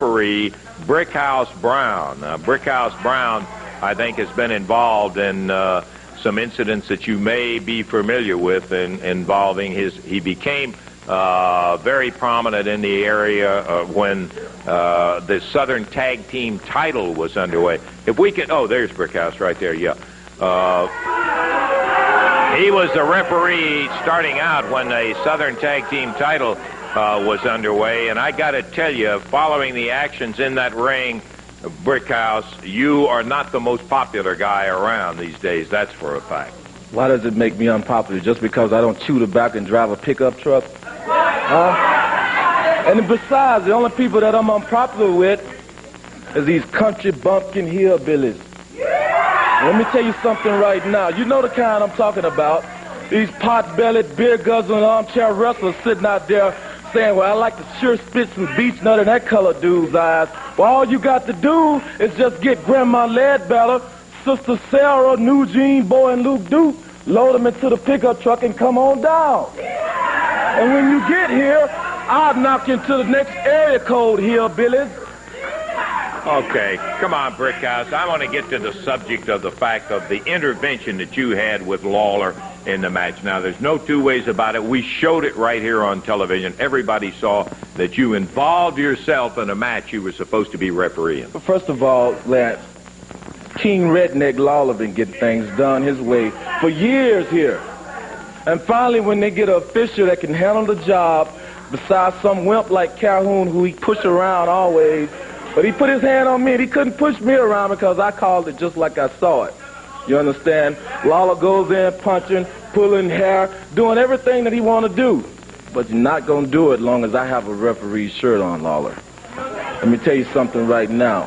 referee, Brickhouse Brown. Brickhouse Brown, I think, has been involved in some incidents that you may be familiar with involving he became very prominent in the area when the Southern Tag Team title was underway. If we could, oh, there's Brickhouse right there, yeah. He was the referee starting out when the Southern Tag Team title was underway, and I got to tell you, following the actions in that ring, Brickhouse, you are not the most popular guy around these days, that's for a fact. Why does it make me unpopular? Just because I don't chew tobacco and drive a pickup truck? And besides, the only people that I'm unpopular with is these country bumpkin hillbillies. Let me tell you something right now. You know the kind I'm talking about. These pot-bellied, beer-guzzling, armchair wrestlers sitting out there saying, well, I like to sure spit some beach nut in that colored dude's eyes. Well, all you got to do is just get Grandma Ledbetter, Sister Sarah, New Jean Boy, and Luke Duke, load them into the pickup truck and come on down. And when you get here, I'll knock you into the next area code, hillbillies. Okay, come on, Brickhouse. I want to get to the subject of the fact of the intervention that you had with Lawler in the match. Now, there's no two ways about it. We showed it right here on television. Everybody saw that you involved yourself in a match you were supposed to be refereeing. Well, first of all, Lance, King Redneck Lawler been getting things done his way for years here. And finally, when they get an official that can handle the job, besides some wimp like Calhoun who he push around always, but he put his hand on me and he couldn't push me around because I called it just like I saw it. You understand? Lawler goes in punching, pulling hair, doing everything that he want to do. But you're not going to do it as long as I have a referee's shirt on, Lawler. Let me tell you something right now.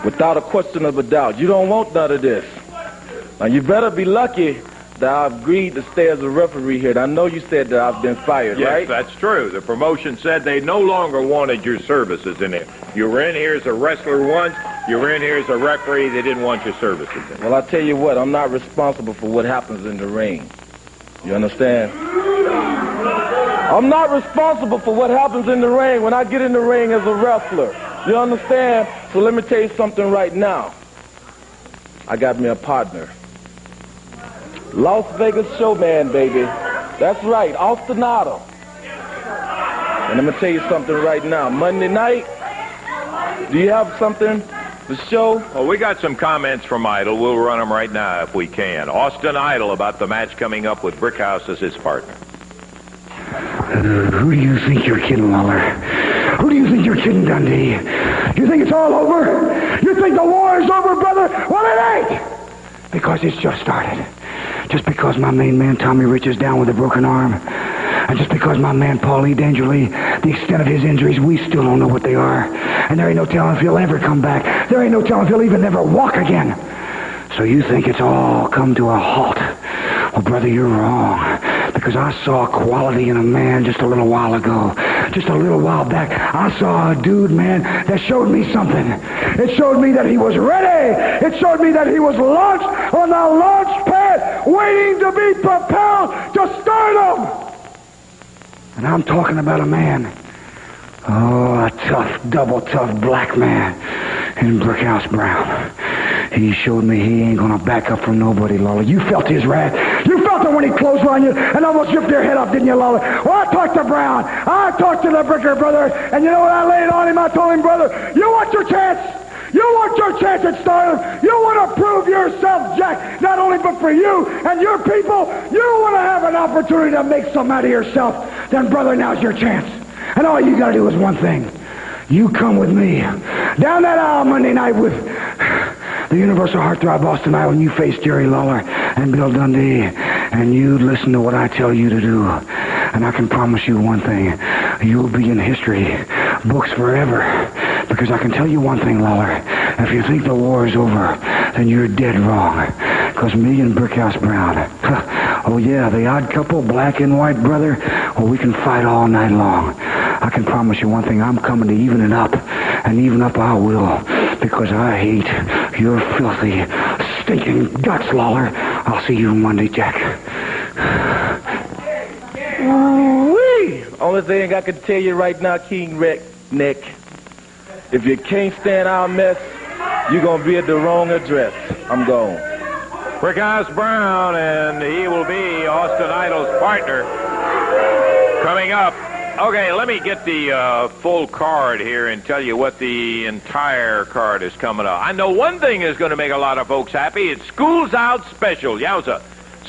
Without a question of a doubt, you don't want none of this. Now, you better be lucky that I've agreed to stay as a referee here. And I know you said that I've been fired, yes, right? Yes, that's true. The promotion said they no longer wanted your services in there. You were in here as a wrestler once. You were in here as a referee. They didn't want your services in there. Well, I tell you what, I'm not responsible for what happens in the ring. You understand? I'm not responsible for what happens in the ring when I get in the ring as a wrestler. You understand? So let me tell you something right now. I got me a partner. Las Vegas showman, baby. That's right, Austinado. And I'm going to tell you something right now. Monday night, do you have something to show? Well, we got some comments from Idol. We'll run them right now if we can. Austin Idol about the match coming up with Brickhouse as his partner. Who do you think you're kidding, Lawler? Who do you think you're kidding, Dundee? You think it's all over? You think the war is over, brother? Well, it ain't! Because it's just started. Just because my main man Tommy Rich is down with a broken arm, and just because my man Paulie Dangerly, the extent of his injuries, we still don't know what they are. And there ain't no telling if he'll ever come back. There ain't no telling if he'll even ever walk again. So you think it's all come to a halt? Well, brother, you're wrong. Because I saw a quality in a man just a little while ago. Just a little while back, I saw a dude, man, that showed me something. It showed me that he was ready. It showed me that he was launched on the launch pad, waiting to be propelled to stardom. And I'm talking about a man. Oh, a tough, double tough black man in Brickhouse Brown. He showed me he ain't gonna back up from nobody, Lawler. You felt his wrath. You felt it when he closed on you and almost ripped your head off, didn't you, Lawler? Well, I talked to Brown. I talked to the Bricker brother, and you know what I laid on him? I told him, brother, you want your chance. You want your chance at stardom. You want to prove yourself, Jack, not only but for you and your people. You want to have an opportunity to make something out of yourself. Then, brother, now's your chance. And all you got to do is one thing. You come with me down that aisle Monday night with the Universal Heartthrob Austin Idol, and you face Jerry Lawler and Bill Dundee, and you listen to what I tell you to do. And I can promise you one thing. You'll be in history books forever. Because I can tell you one thing, Lawler. If you think the war is over, then you're dead wrong. Because me and Brickhouse Brown, oh yeah, the odd couple, black and white brother, well, we can fight all night long. I can promise you one thing, I'm coming to even it up. And even up I will. Because I hate your filthy, stinking guts, Lawler. I'll see you Monday, Jack. Ooh-wee. Only thing I can tell you right now, King Redneck, If you can't stand our mess, you're going to be at the wrong address. I'm gone. Brickhouse Brown, and he will be Austin Idol's partner coming up. Okay, let me get the full card here and tell you what the entire card is coming up. I know one thing is going to make a lot of folks happy. It's School's Out Special. Yowza.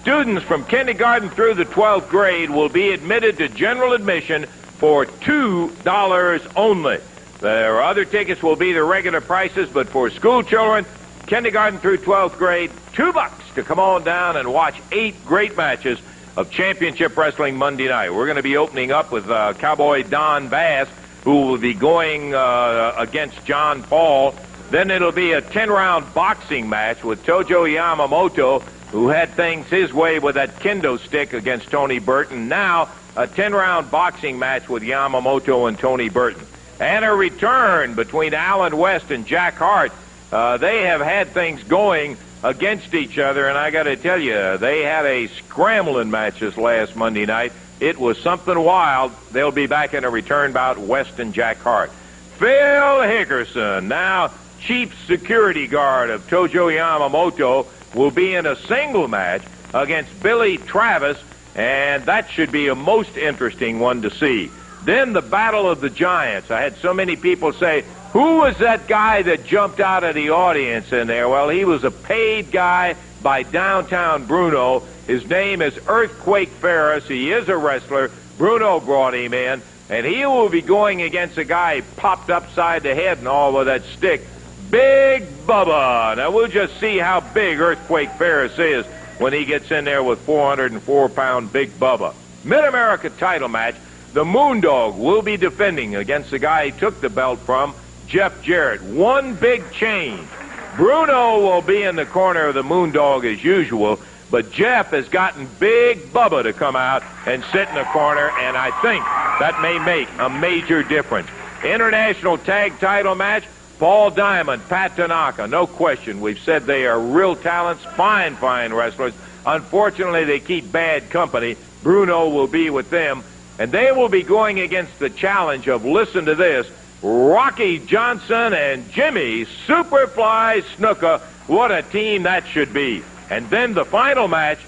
Students from kindergarten through the 12th grade will be admitted to general admission for $2 only. Their other tickets will be the regular prices, but for school children, kindergarten through 12th grade, $2 to come on down and watch 8 great matches of championship wrestling Monday night. We're going to be opening up with Cowboy Don Bass, who will be going against John Paul. Then it'll be a 10-round boxing match with Tojo Yamamoto, who had things his way with that kendo stick against Tony Burton. Now, a 10-round boxing match with Yamamoto and Tony Burton. And a return between Alan West and Jack Hart. They have had things going against each other, and I got to tell you, they had a scrambling match this last Monday night. It was something wild. They'll be back in a return bout, West and Jack Hart. Phil Hickerson, now chief security guard of Tojo Yamamoto, will be in a single match against Billy Travis, and that should be a most interesting one to see. Then the Battle of the Giants. I had so many people say, who was that guy that jumped out of the audience in there? Well, he was a paid guy by Downtown Bruno. His name is Earthquake Ferris. He is a wrestler. Bruno brought him in, and he will be going against a guy who popped upside the head and all with that stick, Big Bubba. Now, we'll just see how big Earthquake Ferris is when he gets in there with 404-pound Big Bubba. Mid-America title match, the Moondog will be defending against the guy he took the belt from, Jeff Jarrett. One big change. Bruno will be in the corner of the Moondog as usual, but Jeff has gotten Big Bubba to come out and sit in the corner, and I think that may make a major difference. International tag title match, Paul Diamond, Pat Tanaka. No question. We've said they are real talents, fine wrestlers. Unfortunately, they keep bad company. Bruno will be with them, and they will be going against the challenge of, listen to this, Rocky Johnson and Jimmy Superfly Snuka. What a team that should be. And then the final match,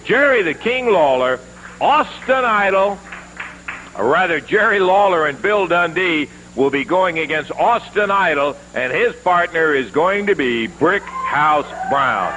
Jerry the King Lawler, Austin Idol, or rather Jerry Lawler and Bill Dundee will be going against Austin Idol, and his partner is going to be Brickhouse Brown.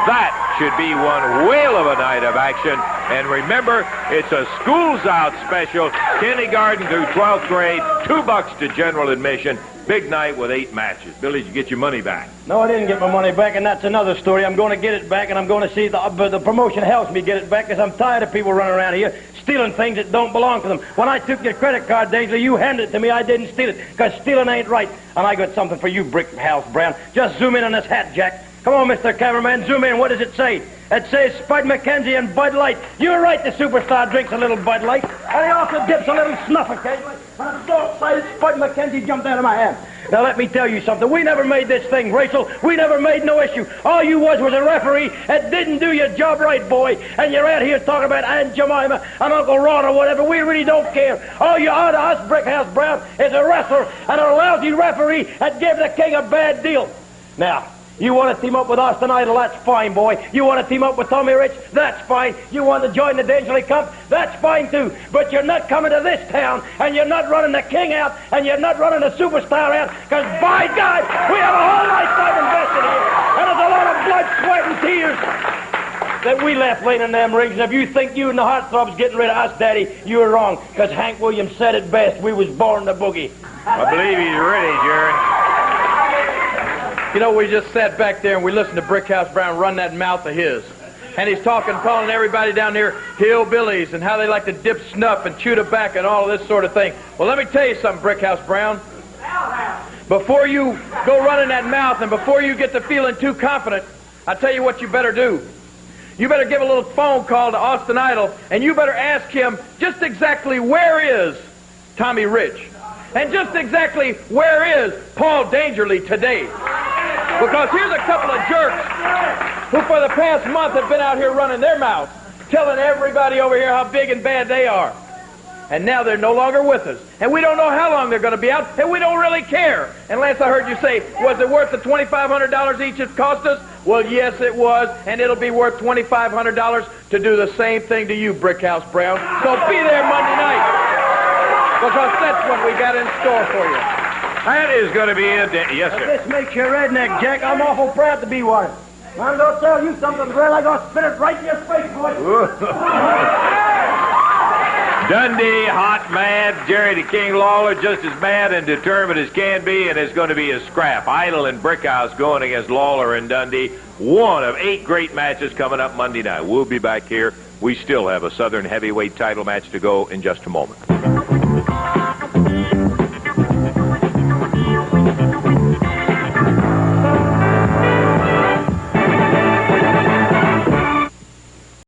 That should be one whale of a night of action. And remember, it's a School's Out special, kindergarten through 12th grade, $2 to general admission. Big night with 8 matches. Billy, did you get your money back? No, I didn't get my money back, and that's another story. I'm going to get it back, and I'm going to see the promotion helps me get it back, because I'm tired of people running around here stealing things that don't belong to them. When I took your credit card, Daisley, you handed it to me. I didn't steal it, because stealing ain't right. And I got something for you, Brickhouse Brown. Just zoom in on this hat, Jack. Come on, Mr. Cameraman, zoom in. What does it say? It says Spud McKenzie and Bud Light. You're right, the superstar drinks a little Bud Light, and he also dips a little snuff occasionally. And I'm so excited, Spud McKenzie jumped out of my hand. Now, let me tell you something. We never made this thing racial. We never made no issue. All you was a referee that didn't do your job right, boy. And you're out here talking about Aunt Jemima and Uncle Ron or whatever. We really don't care. All you are to us, Brickhouse Brown, is a wrestler and a lousy referee that gave the king a bad deal. Now, you want to team up with Austin Idol, that's fine, boy. You want to team up with Tommy Rich, that's fine. You want to join the Dangerly Cup, that's fine too. But you're not coming to this town, and you're not running the king out, and you're not running the superstar out, because by God, we have a whole lifetime invested here. And there's a lot of blood, sweat, and tears that we left laying in them rings. And if you think you and the heartthrobs getting rid of us, Daddy, you're wrong, because Hank Williams said it best. We was born to boogie. I believe he's ready, Jerry. You know, we just sat back there and we listened to Brickhouse Brown run that mouth of his. And he's calling everybody down here hillbillies and how they like to dip snuff and chew tobacco and all of this sort of thing. Well, let me tell you something, Brickhouse Brown. Before you go running that mouth and before you get to feeling too confident, I tell you what you better do. You better give a little phone call to Austin Idol, and you better ask him just exactly where is Tommy Rich. And just exactly where is Paul Dangerly today? Because here's a couple of jerks who for the past month have been out here running their mouths, telling everybody over here how big and bad they are. And now they're no longer with us. And we don't know how long they're going to be out, and we don't really care. And Lance, I heard you say, was it worth the $2,500 each it cost us? Well, yes, it was, and it'll be worth $2,500 to do the same thing to you, Brickhouse Brown. So be there Monday night, because that's what we got in store for you. That is going to be it. Yes, sir. This makes you a redneck, Jack. I'm awful proud to be one. I'm going to tell you something, well, I'm going to spit it right in your face, boy. Dundee, hot, mad. Jerry the King Lawler, just as mad and determined as can be, and it's going to be a scrap. Idle and Brickhouse going against Lawler and Dundee. One of 8 great matches coming up Monday night. We'll be back here. We still have a Southern heavyweight title match to go in just a moment.